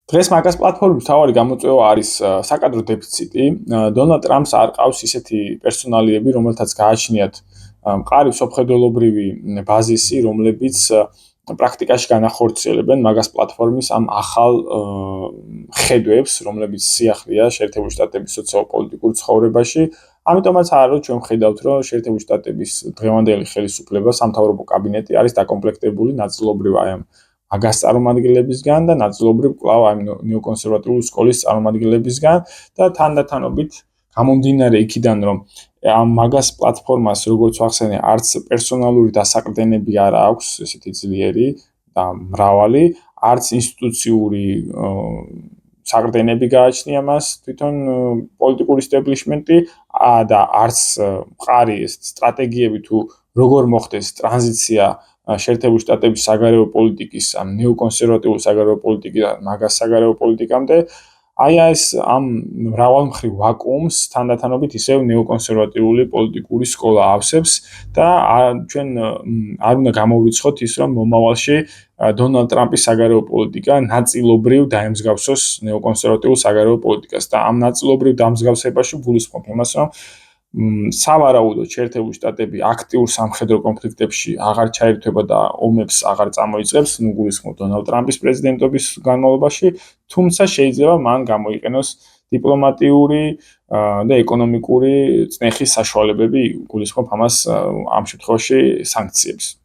დღეს მაგას პლატფორმის მთავარი გამოწვევა არის საკადრო დეფიციტი. დონალდ ტრამპს არ ყავს ისეთი პერსონალიები, რომელთაც გააჩნიათ მყარი სოფხედელობრივი ბაზისი, რომლებიც პრაქტიკაში განახორციელებენ მაგას პლატფორმის ამ ახალ ხედვებს, რომლებიც სიახლეა შეერთებული შტატების სოციალ-პოლიტიკურ ცხოვრებაში. ამიტომაც არა ჩვენ ვხედავთ, რომ შეერთებული შტატების დღევანდელი ხელისუფლება, სამთავრობო კაბინეტი არის დაკომპლექტებული ნაწილობრივ აი ამ მაგას წარმომადგენლებისგან და ნაწილობრივ კვლავ ამ ნეოკონსერვატიული სკოლის წარმომადგენლებისგან და თანდათანობით გამომდინარე იქიდან, რომ ამ მაგას პლატფორმას, როგორც ვახსენე, არც პერსონალური დასაყრდენები არ აქვს, ესეთი ძლიერი და მრავალი, არც ინსტიტუციური საყრდენები გააჩნია მას თვითონ პოლიტიკური ისტაბლიშმენტი და არც მყარი სტრატეგიები თუ როგორ მოხდეს ტრანზიცია შეერთებული შტატების საგარეო პოლიტიკის ამ ნეოკონსერვატიული საგარეო პოლიტიკიდან მაგას საგარეო პოლიტიკამდე აი ეს ამ მრავალმხრივ ვაკუუმს თანდათანობით ისევ ნეოკონსერვატიული პოლიტიკური სკოლა ავსებს და ჩვენ არ უნდა გამოვრიცხოთ ის რომ მომავალში დონალდ ტრამპის საგარეო პოლიტიკა ნაწილობრივ დაემსგავსოს ნეოკონსერვატიულ საგარეო პოლიტიკას და ამ ნაწილობრივ დამსგავსებაში გულისხმობ იმას რომ სავარაუდოდ შეერთებული შტატები აქტიურ სამხედრო კონფლიქტებში აღარ ჩაერთვება და ომებს აღარ წამოიწყებს, გულისხმობ დონალდ ტრამპის პრეზიდენტობის განმავლობაში, თუმცა შეიძლება მან გამოიყენოს დიპლომატიური და ეკონომიკური წნეხის საშუალებები, გულისხმობ ამას ამ შემთხვევაში სანქციებს.